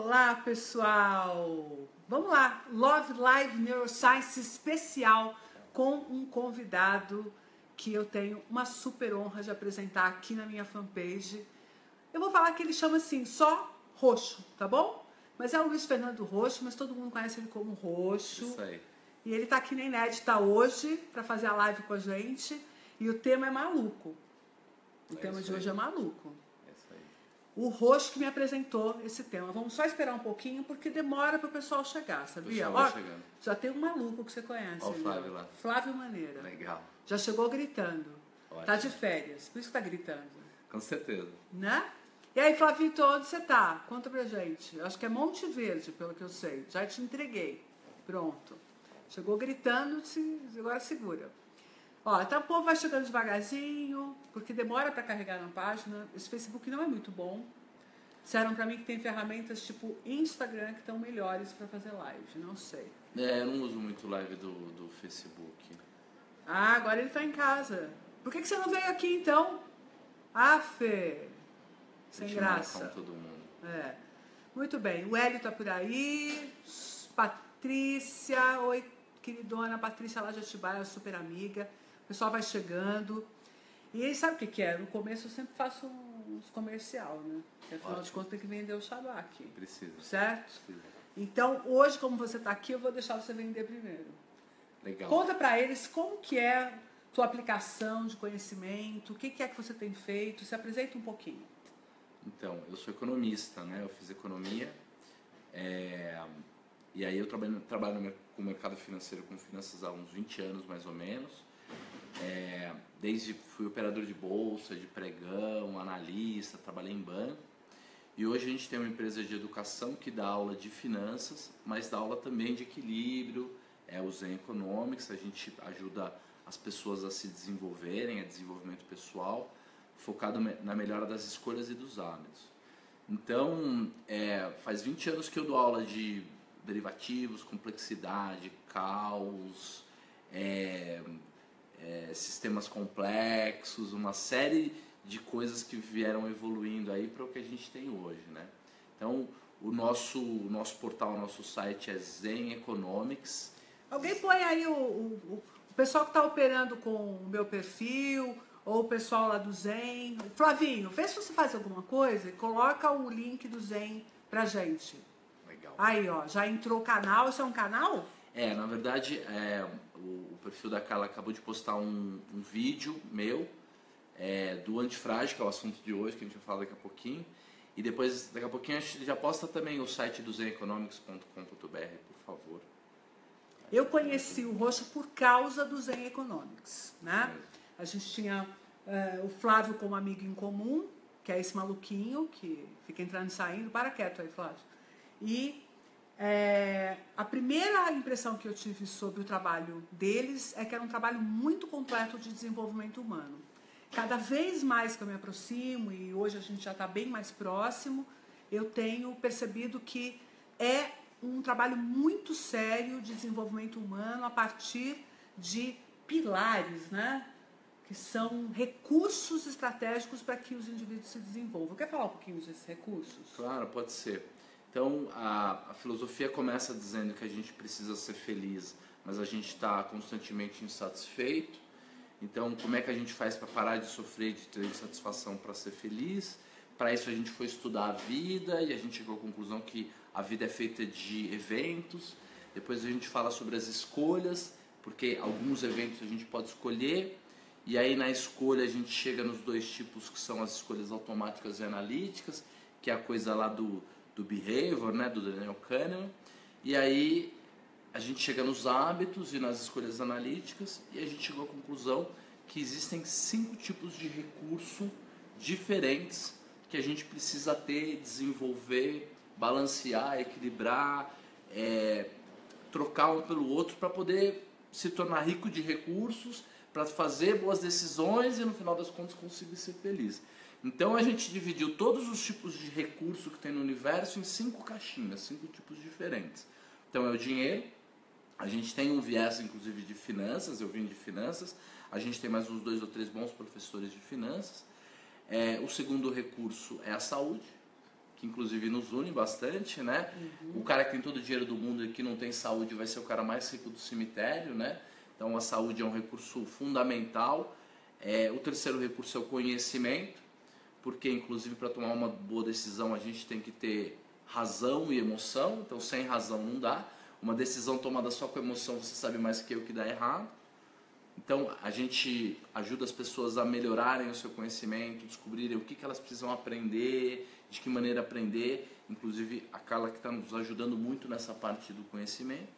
Olá, pessoal! Vamos lá, Love Live Neuroscience especial com um convidado que eu tenho uma super honra de apresentar aqui na minha fanpage. Eu vou falar que ele chama assim, só Roxo, tá bom? Mas é o Luiz Fernando Roxo, mas todo mundo conhece ele como Roxo. Isso aí. E ele tá aqui na Inédita hoje para fazer a live com a gente. E o tema é maluco. O tema de hoje é maluco. O Roxo que me apresentou esse tema. Vamos só esperar um pouquinho, porque demora para o pessoal chegar, sabia? O pessoal vai chegando. Já tem um maluco que você conhece. Olha o Flávio lá. Flávio Maneira. Legal. Já chegou gritando. Ótimo. Tá de férias, por isso que tá gritando. Com certeza. Né? E aí, Flavito, onde você tá? Conta pra gente. Acho que é Monte Verde, pelo que eu sei. Já te entreguei. Pronto. Chegou gritando, agora segura. Ó, então o povo vai chegando devagarzinho, porque demora para carregar na página. Esse Facebook não é muito bom. Disseram para mim que tem ferramentas tipo Instagram que estão melhores para fazer live. Não sei. Eu não uso muito live do Facebook. Ah, agora ele tá em casa. Por que você não veio aqui então? Ah, Fê. Sem graça. Com todo mundo. É. Muito bem. O Hélio tá por aí. Patrícia. Oi, queridona. Patrícia lá de Atibaia, super amiga. O pessoal vai chegando. E aí, sabe o que é? No começo eu sempre faço uns comercial, né? Porque afinal Ótimo. de contas tem que vender o xabá aqui. Precisa. Certo? Precisa. Então, hoje, como você está aqui, eu vou deixar você vender primeiro. Legal. Conta para eles como que é tua aplicação de conhecimento, o que é que você tem feito, se apresenta um pouquinho. Então, eu sou economista, né? Eu fiz economia. E aí eu trabalho com o mercado financeiro, com finanças há uns 20 anos, mais ou menos. Desde fui operador de bolsa, de pregão, analista, trabalhei em banco. E hoje a gente tem uma empresa de educação que dá aula de finanças, mas dá aula também de equilíbrio, o Zen Economics. A gente ajuda as pessoas a se desenvolverem, a desenvolvimento pessoal, focado na melhora das escolhas e dos hábitos. Então, faz 20 anos que eu dou aula de derivativos, complexidade, caos, sistemas complexos, uma série de coisas que vieram evoluindo aí para o que a gente tem hoje, né? Então, o nosso portal, o nosso site é Zen Economics. Alguém põe aí o pessoal que está operando com o meu perfil, ou o pessoal lá do Zen. Flavinho, vê se você faz alguma coisa e coloca o link do Zen pra gente. Legal. Aí, ó, já entrou o canal. Isso é um canal? Na verdade, o perfil da Carla acabou de postar um vídeo meu do antifrágil, que é o assunto de hoje, que a gente vai falar daqui a pouquinho. E depois, daqui a pouquinho, a gente já posta também o site do zeneconomics.com.br, por favor. Eu conheci o Roxo por causa do Zen Economics, né? A gente tinha o Flávio como amigo em comum, que é esse maluquinho que fica entrando e saindo. Para quieto aí, Flávio. E a primeira impressão que eu tive sobre o trabalho deles é que era um trabalho muito completo de desenvolvimento humano. Cada vez mais que eu me aproximo, e hoje a gente já está bem mais próximo, eu tenho percebido que é um trabalho muito sério de desenvolvimento humano a partir de pilares, né? Que são recursos estratégicos para que os indivíduos se desenvolvam. Quer falar um pouquinho desses recursos? Claro, pode ser. Então, a filosofia começa dizendo que a gente precisa ser feliz, mas a gente está constantemente insatisfeito. Então, como é que a gente faz para parar de sofrer, de ter insatisfação para ser feliz? Para isso, a gente foi estudar a vida e a gente chegou à conclusão que a vida é feita de eventos. Depois a gente fala sobre as escolhas, porque alguns eventos a gente pode escolher. E aí, na escolha, a gente chega nos dois tipos que são as escolhas automáticas e analíticas, que é a coisa lá do behavior, né, do Daniel Kahneman. E aí a gente chega nos hábitos e nas escolhas analíticas e a gente chegou à conclusão que existem 5 tipos de recurso diferentes que a gente precisa ter, desenvolver, balancear, equilibrar, trocar um pelo outro para poder se tornar rico de recursos, para fazer boas decisões e no final das contas conseguir ser feliz. Então a gente dividiu todos os tipos de recurso que tem no universo em 5 caixinhas, 5 tipos diferentes. Então é o dinheiro, a gente tem um viés inclusive de finanças, eu vim de finanças, a gente tem mais uns 2 ou 3 bons professores de finanças. O segundo recurso é a saúde, que inclusive nos une bastante, né? O cara que tem todo o dinheiro do mundo e que não tem saúde vai ser o cara mais rico do cemitério, né? Então a saúde é um recurso fundamental. O terceiro recurso é o conhecimento, porque inclusive para tomar uma boa decisão a gente tem que ter razão e emoção, então sem razão não dá. Uma decisão tomada só com emoção, você sabe mais que eu que dá errado. Então a gente ajuda as pessoas a melhorarem o seu conhecimento, descobrirem o que elas precisam aprender, de que maneira aprender. Inclusive a Carla que está nos ajudando muito nessa parte do conhecimento.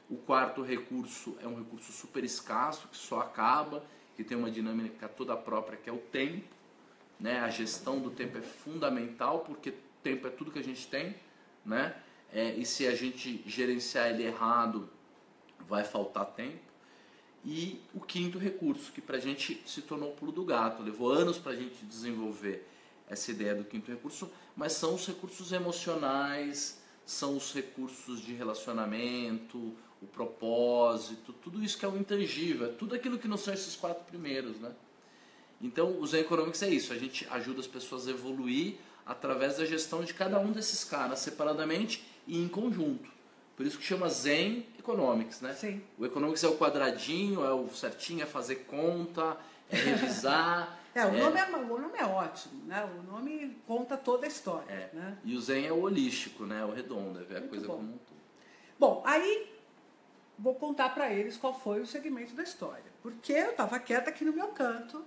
O quarto recurso é um recurso super escasso, que só acaba, que tem uma dinâmica toda própria, que é o tempo, né? A gestão do tempo é fundamental, porque tempo é tudo que a gente tem, né? E se a gente gerenciar ele errado, vai faltar tempo. E o quinto recurso, que para a gente se tornou o pulo do gato, levou anos para a gente desenvolver essa ideia do quinto recurso, mas são os recursos emocionais, são os recursos de relacionamento, o propósito, tudo isso que é o intangível, é tudo aquilo que não são esses quatro primeiros, né? Então, o Zen Economics é isso, a gente ajuda as pessoas a evoluir através da gestão de cada um desses caras, separadamente e em conjunto. Por isso que chama Zen Economics, né? Sim. O Economics é o quadradinho, é o certinho, é fazer conta, é revisar. O nome é ótimo, né? O nome conta toda a história. Né? E o Zen é o holístico, né? O redondo, é ver a Muito coisa bom. como um todo. Bom, aí vou contar para eles qual foi o segmento da história. Porque eu estava quieta aqui no meu canto.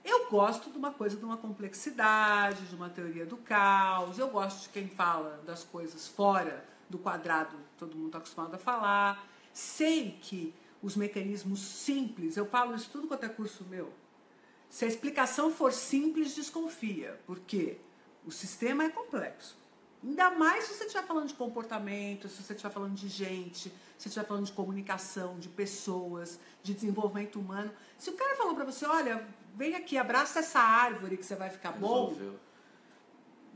Eu gosto de uma coisa, de uma complexidade, de uma teoria do caos. Eu gosto de quem fala das coisas fora do quadrado, todo mundo está acostumado a falar. Sei que os mecanismos simples, eu falo isso tudo quanto é curso meu. Se a explicação for simples, desconfia, porque o sistema é complexo. Ainda mais se você estiver falando de comportamento, se você estiver falando de gente, se você estiver falando de comunicação, de pessoas, de desenvolvimento humano. Se o cara falou para você, olha, vem aqui, abraça essa árvore que você vai ficar bom,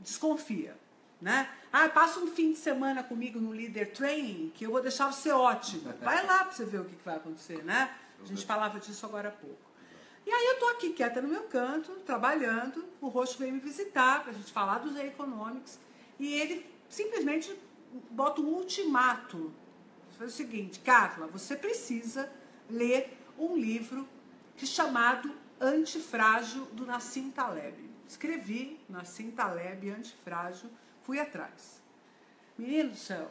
desconfia. Né? Passa um fim de semana comigo no Leader Training que eu vou deixar você ótimo. Vai lá para você ver o que vai acontecer, né? A gente falava disso agora há pouco. E aí eu tô aqui quieta no meu canto, trabalhando, o Roxo veio me visitar para a gente falar do Zen Economics e ele simplesmente bota um ultimato. Ele faz o seguinte, Carla, você precisa ler um livro chamado Antifrágil, do Nassim Taleb. Escrevi Nassim Taleb, Antifrágil, fui atrás. Menino do céu,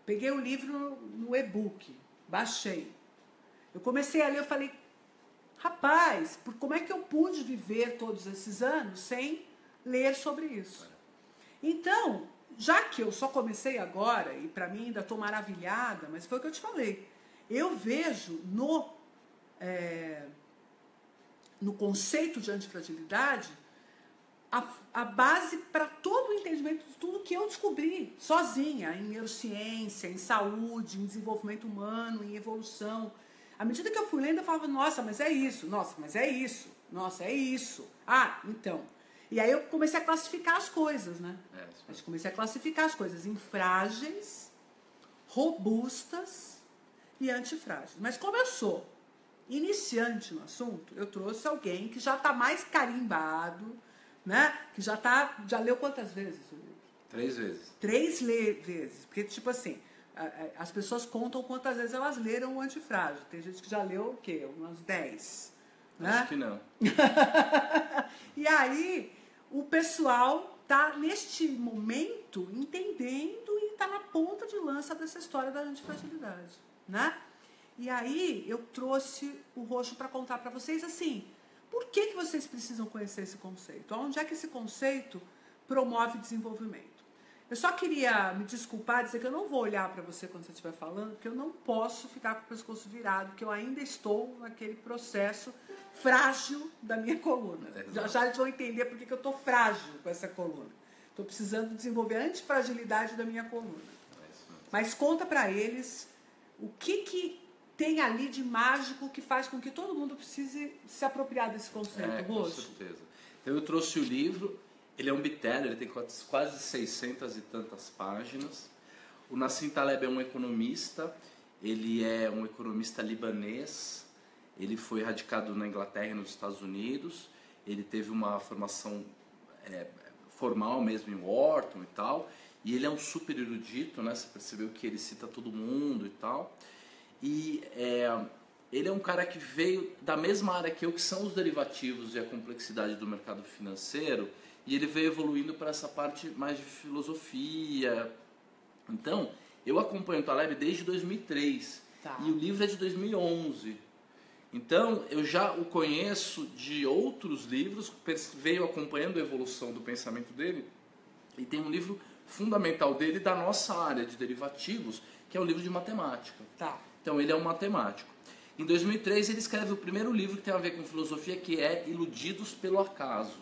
peguei o livro no e-book, baixei. Eu comecei a ler, eu falei, rapaz, como é que eu pude viver todos esses anos sem ler sobre isso? Então, já que eu só comecei agora, e para mim ainda estou maravilhada, mas foi o que eu te falei, eu vejo no conceito de antifragilidade a base para todo o entendimento de tudo que eu descobri sozinha, em neurociência, em saúde, em desenvolvimento humano, em evolução. À medida que eu fui lendo, eu falava, nossa, mas é isso, nossa, mas é isso, nossa, é isso. Então. E aí eu comecei a classificar as coisas, né? Eu comecei a classificar as coisas em frágeis, robustas e antifrágeis. Mas como eu sou iniciante no assunto, eu trouxe alguém que já está mais carimbado, né? Que já leu quantas vezes o livro? 3 vezes. 3 vezes. Porque, tipo assim, as pessoas contam quantas vezes elas leram o Antifrágil. Tem gente que já leu o quê? Umas 10. Né? Acho que não. E aí, o pessoal está, neste momento, entendendo e está na ponta de lança dessa história da antifragilidade. Né? E aí, eu trouxe o Roxo para contar para vocês, assim, por que vocês precisam conhecer esse conceito? Onde é que esse conceito promove desenvolvimento? Eu só queria me desculpar, dizer que eu não vou olhar para você quando você estiver falando, porque eu não posso ficar com o pescoço virado, porque eu ainda estou naquele processo frágil da minha coluna. Já eles vão entender por que eu estou frágil com essa coluna. Estou precisando desenvolver a antifragilidade da minha coluna. Mas conta para eles o que tem ali de mágico que faz com que todo mundo precise se apropriar desse conceito, Roxo. Com certeza. Então eu trouxe o livro, ele é um bit-seller, ele tem quase 600 e tantas páginas. O Nassim Taleb é um economista, ele é um economista libanês, ele foi radicado na Inglaterra e nos Estados Unidos, ele teve uma formação formal mesmo em Wharton e tal, e ele é um super erudito, né? Você percebeu que ele cita todo mundo e tal, e ele é um cara que veio da mesma área que eu, que são os derivativos e a complexidade do mercado financeiro, e ele veio evoluindo para essa parte mais de filosofia. Então, eu acompanho o Taleb desde 2003, e o livro é de 2011. Então, eu já o conheço de outros livros, veio acompanhando a evolução do pensamento dele, e tem um livro fundamental dele da nossa área de derivativos, que é o livro de matemática. Então, ele é um matemático. Em 2003, ele escreve o primeiro livro que tem a ver com filosofia, que é Iludidos pelo Acaso,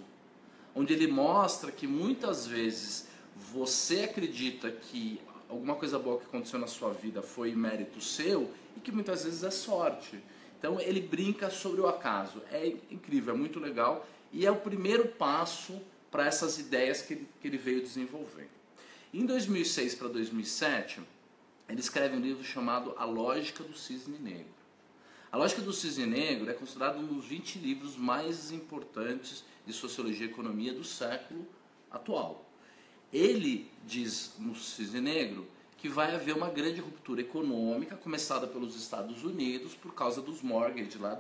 onde ele mostra que muitas vezes você acredita que alguma coisa boa que aconteceu na sua vida foi mérito seu, e que muitas vezes é sorte. Então ele brinca sobre o acaso. É incrível, é muito legal, e é o primeiro passo para essas ideias que ele veio desenvolvendo. Em 2006 para 2007, ele escreve um livro chamado A Lógica do Cisne Negro. A Lógica do Cisne Negro é considerado um dos 20 livros mais importantes de sociologia e economia do século atual. Ele diz no Cisne Negro que vai haver uma grande ruptura econômica, começada pelos Estados Unidos, por causa dos mortgage, lá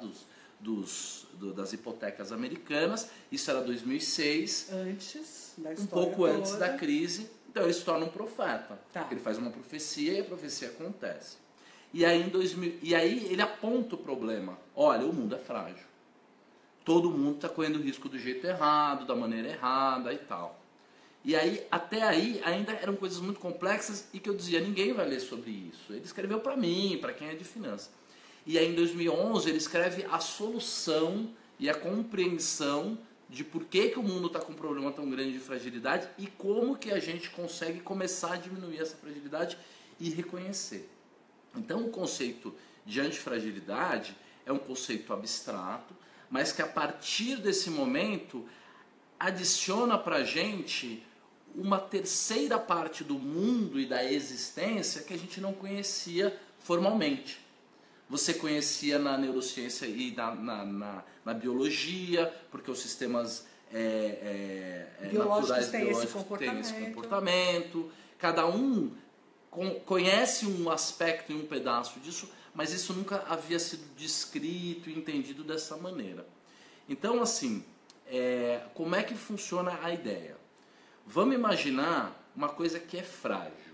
das hipotecas americanas. Isso era 2006. Antes da história um pouco toda. Antes da crise. Então ele se torna um profeta. Ele faz uma profecia e a profecia acontece. E aí, ele aponta o problema. Olha, o mundo é frágil. Todo mundo está correndo o risco do jeito errado, da maneira errada e tal. E aí, até aí, ainda eram coisas muito complexas e que eu dizia, ninguém vai ler sobre isso. Ele escreveu para mim, para quem é de finanças. E aí, em 2011, ele escreve a solução e a compreensão de por que o mundo está com um problema tão grande de fragilidade e como que a gente consegue começar a diminuir essa fragilidade e reconhecer. Então, o conceito de antifragilidade é um conceito abstrato, mas que a partir desse momento adiciona para a gente uma terceira parte do mundo e da existência que a gente não conhecia formalmente. Você conhecia na neurociência e na biologia, porque os sistemas naturais biológicos têm esse comportamento. Cada um conhece um aspecto e um pedaço disso, mas isso nunca havia sido descrito e entendido dessa maneira. Então, assim, como é que funciona a ideia? Vamos imaginar uma coisa que é frágil.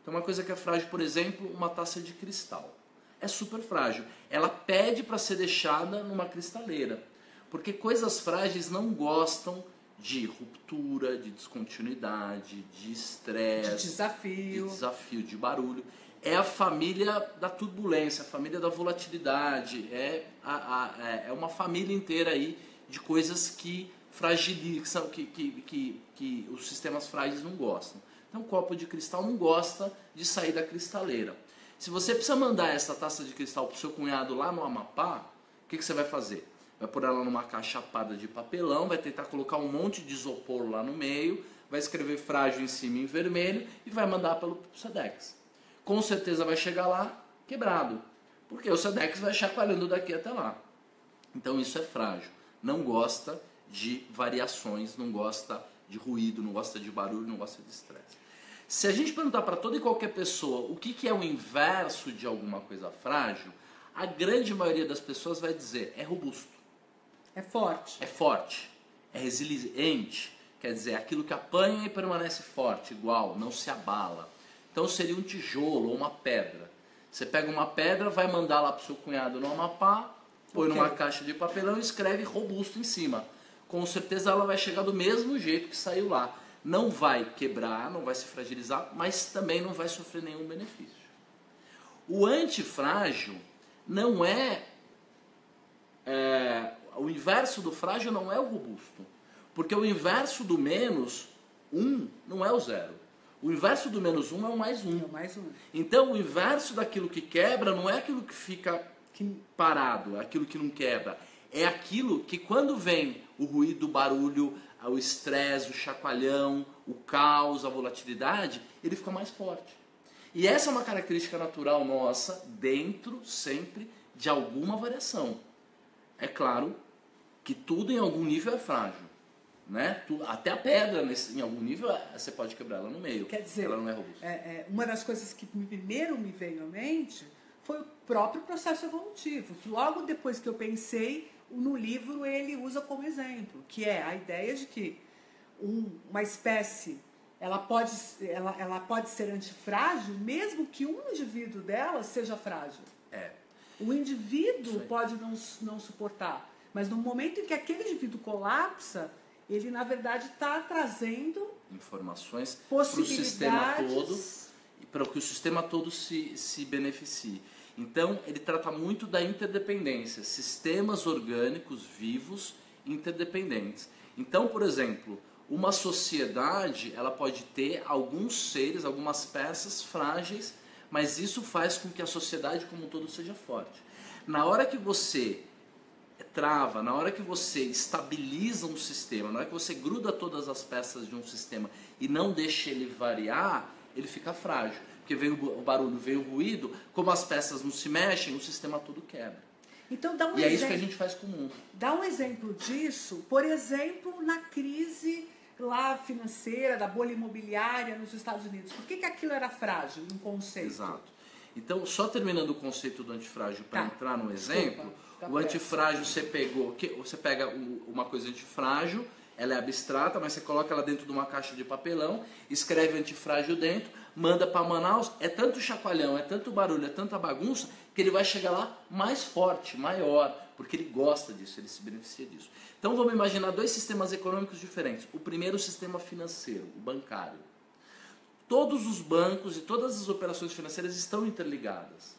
Então, uma coisa que é frágil, por exemplo, uma taça de cristal. É super frágil. Ela pede para ser deixada numa cristaleira, porque coisas frágeis não gostam de ruptura, de descontinuidade, de estresse, de desafio, de barulho. É a família da turbulência, a família da volatilidade, é uma família inteira aí de coisas que fragilizam, que os sistemas frágeis não gostam. Então, o copo de cristal não gosta de sair da cristaleira. Se você precisa mandar essa taça de cristal para o seu cunhado lá no Amapá, o que você vai fazer? Vai pôr ela numa caixa chapada de papelão, vai tentar colocar um monte de isopor lá no meio, vai escrever frágil em cima em vermelho e vai mandar pelo Sedex. Com certeza vai chegar lá quebrado, porque o Sedex vai chacoalhando daqui até lá. Então isso é frágil. Não gosta de variações, não gosta de ruído, não gosta de barulho, não gosta de estresse. Se a gente perguntar para toda e qualquer pessoa o que é o inverso de alguma coisa frágil, a grande maioria das pessoas vai dizer é robusto. É forte. É forte. É resiliente. Quer dizer, é aquilo que apanha e permanece forte, igual, não se abala. Então seria um tijolo ou uma pedra. Você pega uma pedra, vai mandar lá para o seu cunhado no Amapá, põe numa caixa de papelão e escreve robusto em cima. Com certeza ela vai chegar do mesmo jeito que saiu lá. Não vai quebrar, não vai se fragilizar, mas também não vai sofrer nenhum benefício. O antifrágil não o inverso do frágil não é o robusto. Porque o inverso do menos 1 não é o 0. O inverso do menos 1 é o mais 1. É o mais 1. Então o inverso daquilo que quebra não é aquilo que fica parado, é aquilo que não quebra. É aquilo que quando vem o ruído, o barulho, o estresse, o chacoalhão, o caos, a volatilidade, ele fica mais forte. E essa é uma característica natural nossa, dentro sempre de alguma variação. É claro que tudo em algum nível é frágil, né? Até a pedra, em algum nível, você pode quebrar ela no meio. Quer dizer, ela não é robusta. Uma das coisas que primeiro me veio à mente foi o próprio processo evolutivo, que logo depois que eu pensei, no livro ele usa como exemplo, que é a ideia de que uma espécie ela pode ser antifrágil, mesmo que um indivíduo dela seja frágil. O indivíduo pode não suportar, mas no momento em que aquele indivíduo colapsa, ele na verdade está trazendo informações para o sistema todo e para que o sistema todo se beneficie. Então ele trata muito da interdependência, sistemas orgânicos vivos interdependentes. Então, por exemplo, uma sociedade ela pode ter alguns seres, algumas peças frágeis, mas isso faz com que a sociedade como um todo seja forte. Na hora que você trava, na hora que você estabiliza um sistema, na hora que você gruda todas as peças de um sistema e não deixa ele variar, ele fica frágil. Porque veio o barulho, veio o ruído, como as peças não se mexem, o sistema todo quebra. Então, dá um e exemplo, é isso que a gente faz com o mundo. Dá um exemplo disso, por exemplo, na crise lá financeira, da bolha imobiliária nos Estados Unidos. Por que aquilo era frágil, um conceito? Exato. Então, só terminando o conceito do antifrágil para entrar no exemplo, o antifrágil você pega uma coisa antifrágil, ela é abstrata, mas você coloca ela dentro de uma caixa de papelão, escreve antifrágil dentro, manda para Manaus, é tanto chacoalhão, é tanto barulho, é tanta bagunça, que ele vai chegar lá mais forte, maior, porque ele gosta disso, ele se beneficia disso. Então vamos imaginar dois sistemas econômicos diferentes. O primeiro, o sistema financeiro, o bancário. Todos os bancos e todas as operações financeiras estão interligadas.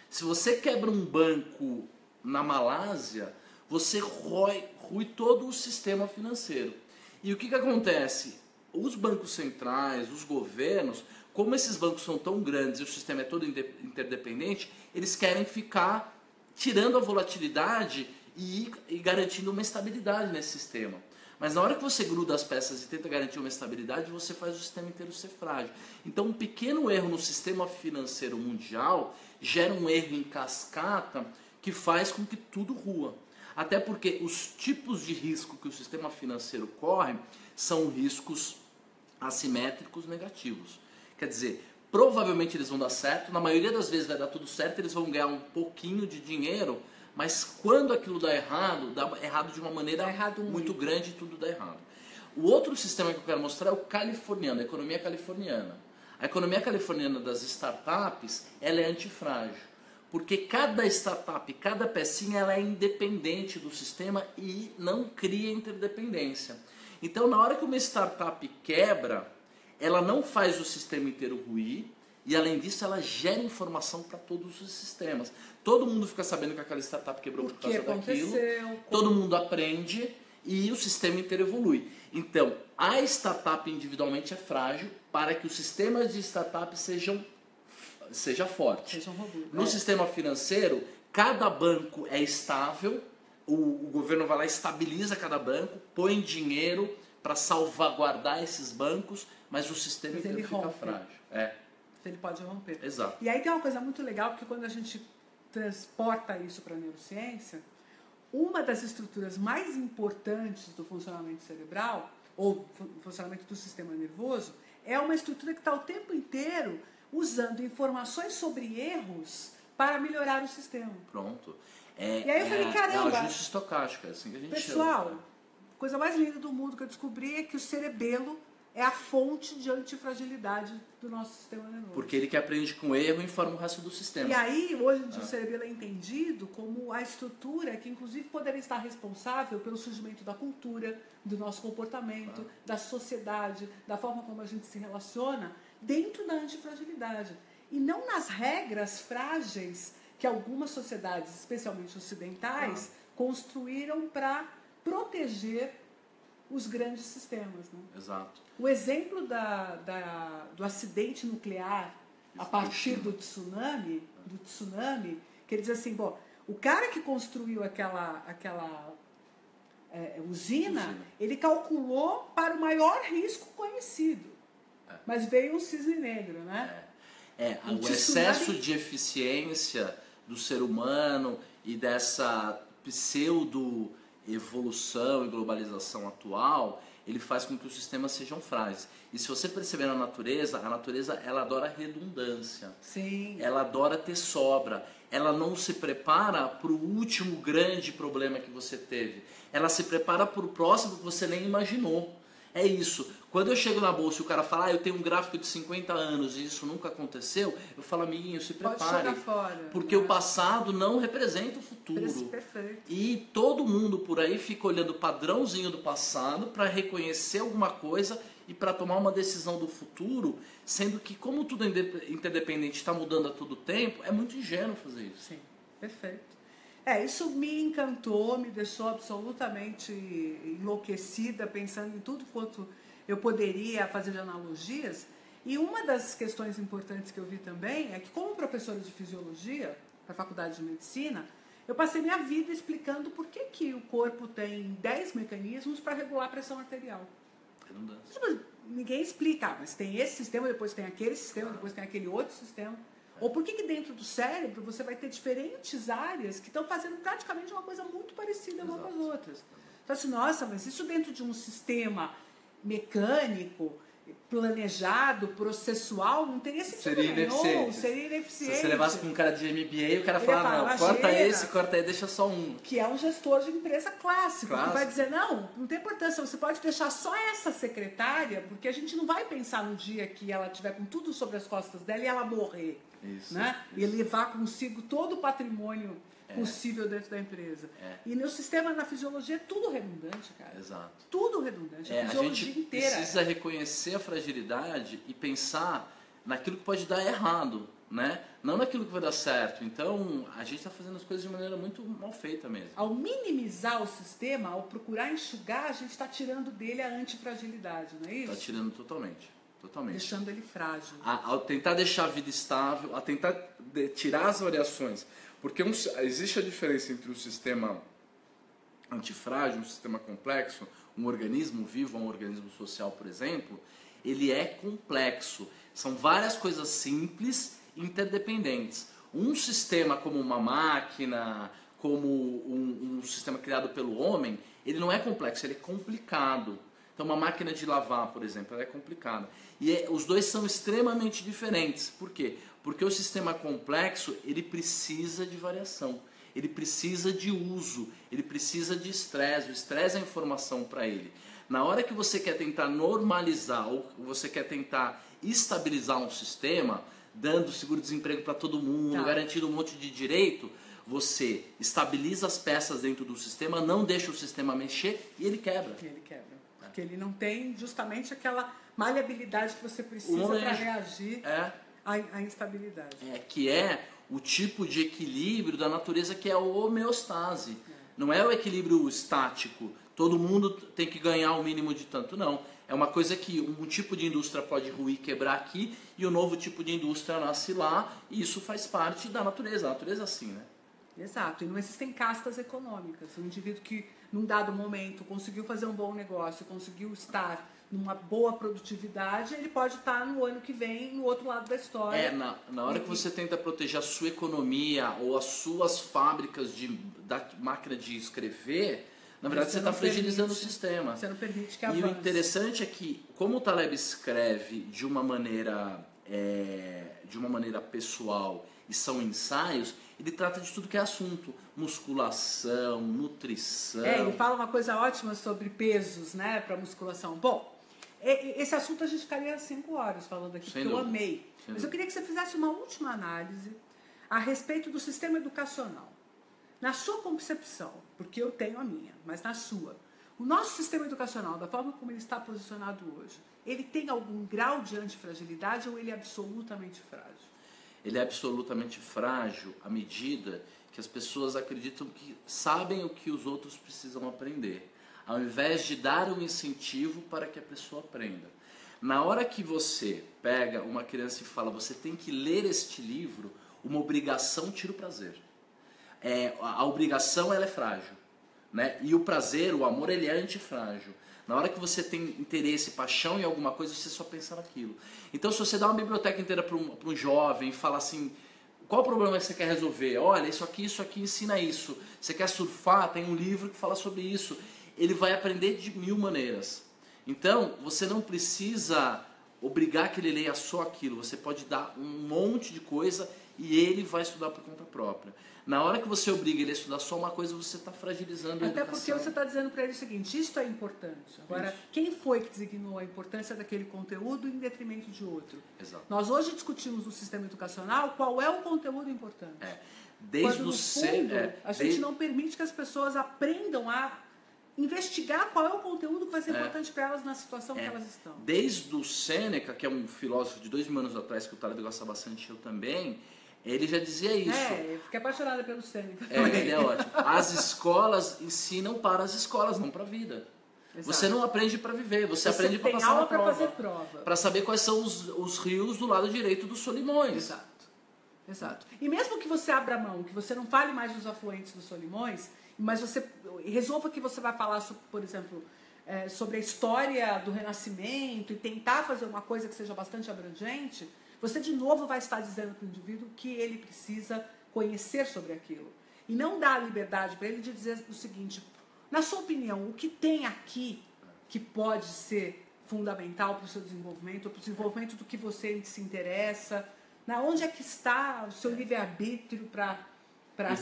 Se você quebra um banco na Malásia, você rui todo o sistema financeiro. E o que acontece? Os bancos centrais, os governos, como esses bancos são tão grandes e o sistema é todo interdependente, eles querem ficar tirando a volatilidade e garantindo uma estabilidade nesse sistema. Mas na hora que você gruda as peças e tenta garantir uma estabilidade, você faz o sistema inteiro ser frágil. Então um pequeno erro no sistema financeiro mundial gera um erro em cascata que faz com que tudo rua. Até porque os tipos de risco que o sistema financeiro corre são riscos assimétricos negativos. Quer dizer, provavelmente eles vão dar certo, na maioria das vezes vai dar tudo certo, eles vão ganhar um pouquinho de dinheiro, mas quando aquilo dá errado de uma maneira muito grande e tudo dá errado. O outro sistema que eu quero mostrar é o californiano, a economia californiana. A economia californiana das startups, ela é antifrágil. Porque cada startup, cada pecinha, ela é independente do sistema e não cria interdependência. Então, na hora que uma startup quebra, ela não faz o sistema inteiro ruir e, além disso, ela gera informação para todos os sistemas. Todo mundo fica sabendo que aquela startup quebrou por causa daquilo, todo mundo aprende e o sistema inteiro evolui. Então, a startup individualmente é frágil para que os sistemas de startup seja forte. No sistema financeiro, cada banco é estável, o governo vai lá e estabiliza cada banco, põe dinheiro para salvaguardar esses bancos, mas o sistema inteiro fica frágil. Ele pode romper. Exato. E aí tem uma coisa muito legal, porque quando a gente transporta isso para a neurociência, uma das estruturas mais importantes do funcionamento cerebral, ou funcionamento do sistema nervoso, é uma estrutura que está o tempo inteiro usando informações sobre erros para melhorar o sistema. Pronto. E aí eu falei, caramba... É o ajuste estocástico, é assim que a gente pessoal, chama. A coisa mais linda do mundo que eu descobri é que o cerebelo é a fonte de antifragilidade do nosso sistema nervoso. Porque ele que aprende com erro informa o resto do sistema. E aí, hoje em dia, o cerebelo é entendido como a estrutura que, inclusive, poderia estar responsável pelo surgimento da cultura, do nosso comportamento, da sociedade, da forma como a gente se relaciona, dentro da antifragilidade. E não nas regras frágeis que algumas sociedades, especialmente ocidentais, construíram para proteger os grandes sistemas. Né? Exato. O exemplo do acidente nuclear a partir do tsunami, que ele diz assim, bom, o cara que construiu aquela usina, ele calculou para o maior risco conhecido. Mas veio um cisne negro, né? O excesso de eficiência do ser humano e dessa pseudo evolução e globalização atual, ele faz com que os sistemas sejam frágeis. E se você perceber na natureza, a natureza ela adora redundância. Sim. Ela adora ter sobra. Ela não se prepara para o último grande problema que você teve. Ela se prepara para o próximo que você nem imaginou. É isso. Quando eu chego na bolsa e o cara fala, eu tenho um gráfico de 50 anos e isso nunca aconteceu, eu falo, amiguinho, se prepare. Pode jogar fora. Porque o passado não representa o futuro. Perfeito. E todo mundo por aí fica olhando o padrãozinho do passado para reconhecer alguma coisa e para tomar uma decisão do futuro, sendo que como tudo é interdependente está mudando a todo tempo, é muito ingênuo fazer isso. Sim, perfeito. Isso me encantou, me deixou absolutamente enlouquecida, pensando em tudo quanto eu poderia fazer de analogias. E uma das questões importantes que eu vi também é que, como professora de fisiologia para a Faculdade de Medicina, eu passei minha vida explicando por que o corpo tem 10 mecanismos para regular a pressão arterial. Redundância. Ninguém explica, mas tem esse sistema, depois tem aquele sistema, depois tem aquele outro sistema. Ou por que dentro do cérebro você vai ter diferentes áreas que estão fazendo praticamente uma coisa muito parecida uma com as outras. Então assim, nossa, mas isso dentro de um sistema mecânico, planejado, processual, não teria sentido seria ineficiente. Seria ineficiente. Se você levasse com um cara de MBA, o cara falava, não, corta esse, corta aí, deixa só um. Que é um gestor de empresa clássico, que vai dizer, não tem importância, você pode deixar só essa secretária, porque a gente não vai pensar no dia que ela tiver com tudo sobre as costas dela e ela morrer. Isso, né? Isso. E levar consigo todo o patrimônio possível dentro da empresa. E no sistema, na fisiologia, é tudo redundante, cara. Exato. Tudo redundante. A fisiologia gente inteira. Precisa reconhecer a fragilidade e pensar naquilo que pode dar errado, né? Não naquilo que vai dar certo. Então, a gente está fazendo as coisas de maneira muito mal feita mesmo. Ao minimizar o sistema, ao procurar enxugar, a gente está tirando dele a antifragilidade, não é isso? Está tirando totalmente. Deixando ele frágil. Ao tentar deixar a vida estável, a tentar tirar as variações. Porque existe a diferença entre um sistema antifrágil, um sistema complexo, um organismo vivo, um organismo social, por exemplo, ele é complexo. São várias coisas simples e interdependentes. Um sistema como uma máquina, como um sistema criado pelo homem, ele não é complexo, ele é complicado. Então uma máquina de lavar, por exemplo, ela é complicada. E os dois são extremamente diferentes. Por quê? Porque o sistema complexo, ele precisa de variação, ele precisa de uso, ele precisa de estresse. O estresse é a informação para ele. Na hora que você quer tentar normalizar ou você quer tentar estabilizar um sistema, dando seguro-desemprego para todo mundo, garantindo um monte de direito, você estabiliza as peças dentro do sistema, não deixa o sistema mexer e ele quebra. Porque ele não tem justamente aquela maleabilidade que você precisa para reagir à instabilidade. Que é o tipo de equilíbrio da natureza que é a homeostase. Não é o equilíbrio estático. Todo mundo tem que ganhar o mínimo de tanto, não. É uma coisa que um tipo de indústria pode ruir, quebrar aqui, e o novo tipo de indústria nasce lá, e isso faz parte da natureza. A natureza é assim, né? Exato, e não existem castas econômicas. Um indivíduo que, num dado momento, conseguiu fazer um bom negócio, conseguiu estar numa boa produtividade, ele pode estar no ano que vem no outro lado da história. Na hora que você tenta proteger a sua economia ou as suas fábricas da máquina de escrever, na verdade você está fragilizando o sistema. Você não permite que avance. E o interessante é que, como o Taleb escreve de uma maneira pessoal e são ensaios, ele trata de tudo que é assunto. Musculação, nutrição. Ele fala uma coisa ótima sobre pesos, né, para musculação. Bom, esse assunto a gente ficaria 5 horas falando aqui, porque eu amei. Mas eu queria que você fizesse uma última análise a respeito do sistema educacional. Na sua concepção, porque eu tenho a minha, mas na sua. O nosso sistema educacional, da forma como ele está posicionado hoje, ele tem algum grau de antifragilidade ou ele é absolutamente frágil? Ele é absolutamente frágil à medida que as pessoas acreditam que sabem o que os outros precisam aprender, ao invés de dar um incentivo para que a pessoa aprenda. Na hora que você pega uma criança e fala, você tem que ler este livro, uma obrigação tira o prazer. A obrigação ela é frágil, né? E o prazer, o amor, ele é antifrágil. Na hora que você tem interesse, paixão em alguma coisa, você só pensa naquilo. Então, se você dá uma biblioteca inteira para um jovem e fala assim, qual o problema que você quer resolver? Olha, isso aqui ensina isso. Você quer surfar? Tem um livro que fala sobre isso. Ele vai aprender de 1000 maneiras. Então, você não precisa obrigar que ele leia só aquilo. Você pode dar um monte de coisa e ele vai estudar por conta própria. Na hora que você obriga ele a estudar só uma coisa, você está fragilizando a educação. Até porque você está dizendo para ele o seguinte, isto é importante. Agora, quem foi que designou a importância daquele conteúdo em detrimento de outro? Exato. Nós hoje discutimos no sistema educacional qual é o conteúdo importante. Desde Quando, o no fundo, a gente não permite que as pessoas aprendam a investigar qual é o conteúdo que vai ser importante para elas na situação que elas estão. Desde o Sêneca, que é um filósofo de 2000 anos atrás, que o Taleb gosta bastante, eu também, ele já dizia isso. Eu fiquei apaixonada pelo Sêneca. Ele é ótimo. As escolas ensinam para as escolas, não para a vida. Exato. Você não aprende para viver, você aprende para passar uma prova. Para fazer prova. Para saber quais são os rios do lado direito dos Solimões. Exato. E mesmo que você abra mão, que você não fale mais dos afluentes dos Solimões, mas você resolva que você vai falar, por exemplo, sobre a história do Renascimento e tentar fazer uma coisa que seja bastante abrangente, você de novo vai estar dizendo para o indivíduo que ele precisa conhecer sobre aquilo. E não dá a liberdade para ele de dizer o seguinte, na sua opinião, o que tem aqui que pode ser fundamental para o seu desenvolvimento, ou para o desenvolvimento do que você se interessa, onde é que está o seu livre-arbítrio para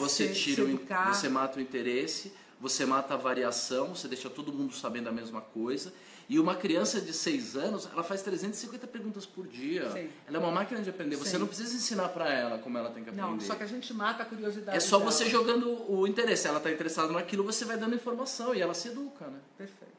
se educar? Você mata o interesse, você mata a variação, você deixa todo mundo sabendo a mesma coisa. E uma criança de 6 anos, ela faz 350 perguntas por dia. Sim. Ela é uma máquina de aprender. Você não precisa ensinar para ela como ela tem que aprender. Não, só que a gente mata a curiosidade É só dela. Você jogando o interesse. Ela está interessada naquilo, você vai dando informação e ela se educa, né? Perfeito.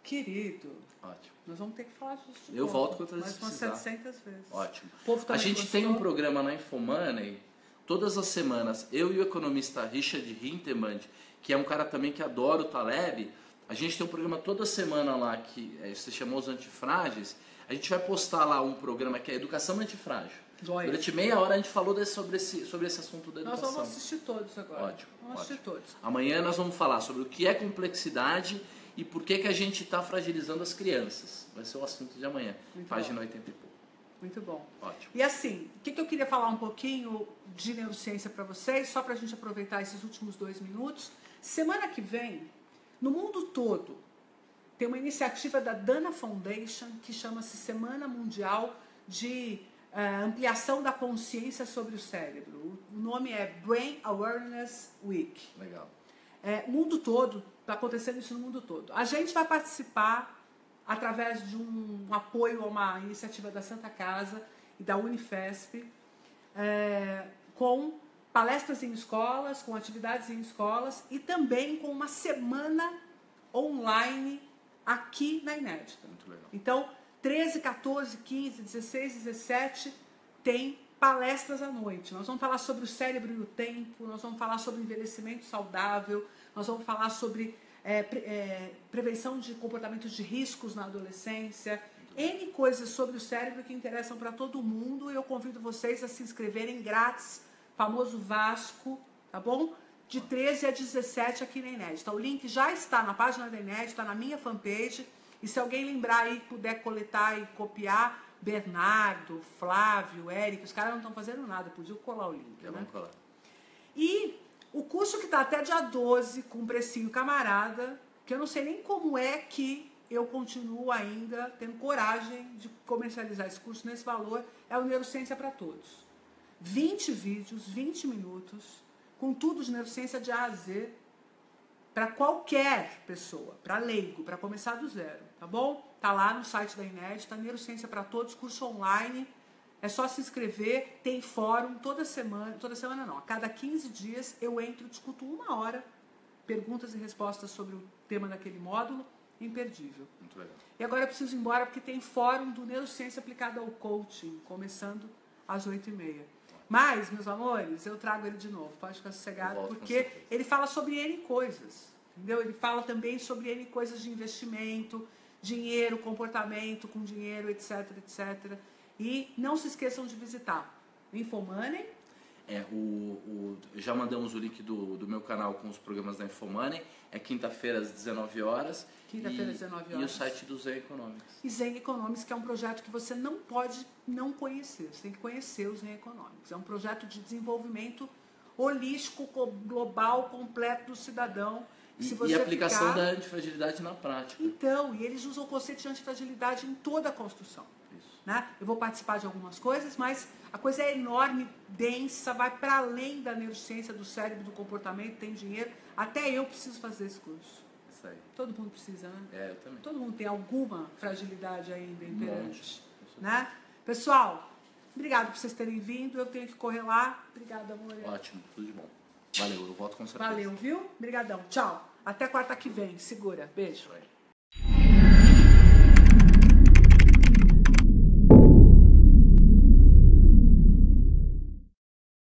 Querido, ótimo. Nós vamos ter que falar disso de Eu novo, volto com outras vezes. mais umas 700 vezes. Ótimo. A gente tem um programa na Infomoney, todas as semanas, eu e o economista Richard Hintermann, que é um cara também que adora o Taleb. A gente tem um programa toda semana lá que se chama Os Antifrágeis. A gente vai postar lá um programa que é Educação Antifrágil. Durante meia hora a gente falou sobre esse assunto da educação. Nós vamos assistir todos agora. Ótimo. Vamos assistir todos. Amanhã nós vamos falar sobre o que é complexidade e por que a gente está fragilizando as crianças. Vai ser o assunto de amanhã, página 80 e pouco. Muito bom. Ótimo. E assim, o que eu queria falar um pouquinho de neurociência para vocês, só para a gente aproveitar esses últimos 2 minutos. Semana que vem, no mundo todo, tem uma iniciativa da Dana Foundation que chama-se Semana Mundial de Ampliação da Consciência sobre o Cérebro. O nome é Brain Awareness Week. Legal. Mundo todo, está acontecendo isso no mundo todo. A gente vai participar através de um apoio a uma iniciativa da Santa Casa e da Unifesp, com palestras em escolas, com atividades em escolas e também com uma semana online aqui na Inédita. Muito legal. Então, 13, 14, 15, 16, 17 tem palestras à noite. Nós vamos falar sobre o cérebro e o tempo, nós vamos falar sobre envelhecimento saudável, nós vamos falar sobre prevenção de comportamentos de riscos na adolescência, N coisas sobre o cérebro que interessam para todo mundo, e eu convido vocês a se inscreverem grátis, famoso Vasco, tá bom? De 13 a 17 aqui na Inédita. O link já está na página da Inédita, na minha fanpage, e se alguém lembrar aí, puder coletar e copiar, Bernardo, Flávio, Érico, os caras não estão fazendo nada, podiam colar o link, né? Vamos colar. E o curso que está até dia 12, com precinho camarada, que eu não sei nem como é que eu continuo ainda tendo coragem de comercializar esse curso nesse valor, é o Neurociência para Todos. 20 vídeos, 20 minutos, com tudo de neurociência de A a Z, para qualquer pessoa, para leigo, para começar do zero, tá bom? Tá lá no site da Inédita, Neurociência para Todos, curso online. É só se inscrever, tem fórum toda semana não, a cada 15 dias eu entro e discuto 1 hora, perguntas e respostas sobre o tema daquele módulo, imperdível. Muito legal. E agora eu preciso ir embora porque tem fórum do Neurociência aplicada ao coaching, começando às 8h30. Mas, meus amores, eu trago ele de novo, pode ficar sossegado, porque ele fala sobre N coisas, entendeu? Ele fala também sobre N coisas de investimento, dinheiro, comportamento com dinheiro, etc, etc. E não se esqueçam de visitar Infomoney. Já mandamos o link do meu canal com os programas da Infomoney. É quinta-feira às 19 horas. Quinta-feira às 19 horas. E o site do Zen Economics. E Zen Economics, que é um projeto que você não pode não conhecer. Você tem que conhecer o Zen Economics. É um projeto de desenvolvimento holístico, global, completo do cidadão. E aplicação da antifragilidade na prática. Então, e eles usam o conceito de antifragilidade em toda a construção. Né? Eu vou participar de algumas coisas, mas a coisa é enorme, densa, vai para além da neurociência, do cérebro, do comportamento, tem dinheiro. Até eu preciso fazer esse curso. Isso aí. Todo mundo precisa, né? Eu também. Todo mundo tem alguma fragilidade ainda imperante. Né? Pessoal, obrigado por vocês terem vindo. Eu tenho que correr lá. Obrigada, amor. Ótimo, tudo de bom. Valeu, eu volto com certeza. Valeu, viu? Obrigadão. Tchau. Até quarta que vem. Segura. Beijo.